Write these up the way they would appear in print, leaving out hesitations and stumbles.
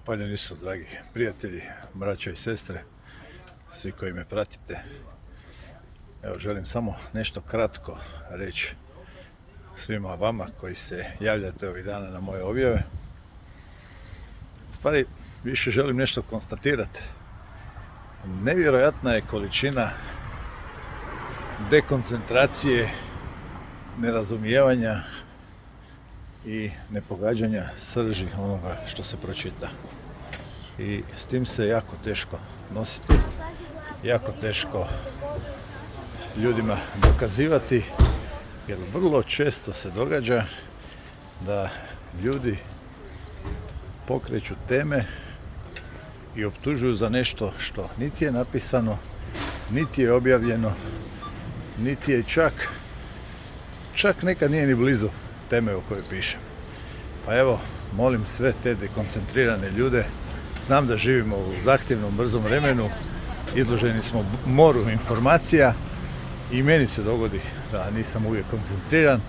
Zahvaljujem Isus, dragi prijatelji, braćo i sestre, svi koji me pratite. Evo, želim samo nešto kratko reći svima vama koji se javljate ovih dana na moje objave. U stvari, više želim nešto konstatirati. Nevjerojatna je količina dekoncentracije, nerazumijevanja i nepogađanja srži onoga što se pročita. I s tim se jako teško nositi, jako teško ljudima dokazivati, jer vrlo često se događa da ljudi pokreću teme i optužuju za nešto što niti je napisano, niti je objavljeno, niti je čak nekad nije ni blizu teme o kojoj pišem. Pa evo, molim sve te dekoncentrirane ljude, znam da živimo u zahtjevnom, brzom vremenu, izloženi smo moru informacija i meni se dogodi da nisam uvijek koncentriran,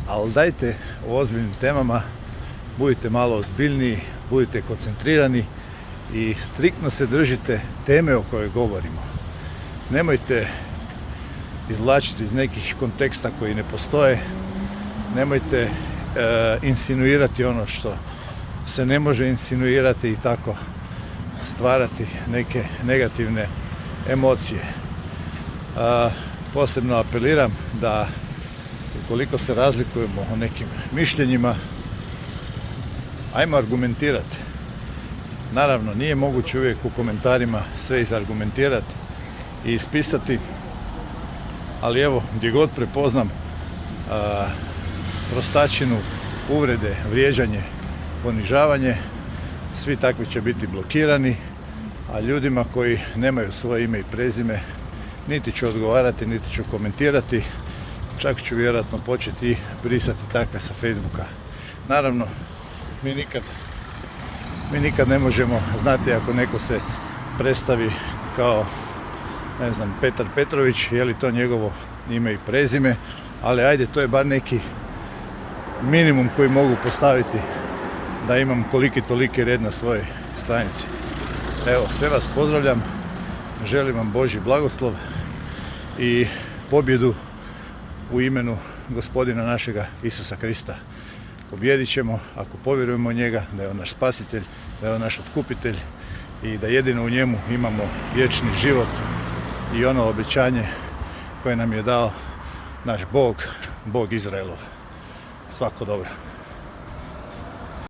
ali dajte o ozbiljnim temama, budite malo ozbiljniji, budite koncentrirani i striktno se držite teme o kojoj govorimo. Nemojte izvlačiti iz nekih konteksta koji ne postoje, nemojte insinuirati ono što se ne može insinuirati i tako stvarati neke negativne emocije. Posebno apeliram da ukoliko se razlikujemo o nekim mišljenjima, ajmo argumentirati. Naravno, nije moguće uvijek u komentarima sve izargumentirati i ispisati, ali evo, gdje god prepoznam prostačinu, uvrede, vrijeđanje, ponižavanje, svi takvi će biti blokirani, a ljudima koji nemaju svoje ime i prezime niti ću odgovarati, niti ću komentirati, čak ću vjerojatno početi i brisati takve sa Facebooka. Naravno, mi nikad ne možemo znati ako neko se predstavi kao, ne znam, Petar Petrović, je li to njegovo ime i prezime, ali ajde, to je bar neki minimum koji mogu postaviti da imam koliki toliki red na svojoj stranici. Evo, sve vas pozdravljam, želim vam Božji blagoslov i pobjedu u imenu Gospodina našega Isusa Krista. Pobjedit ćemo ako povjerujemo u njega, da je on naš spasitelj, da je on naš otkupitelj i da jedino u njemu imamo vječni život i ono obećanje koje nam je dao naš Bog, Bog Izraelov. Svako dobro.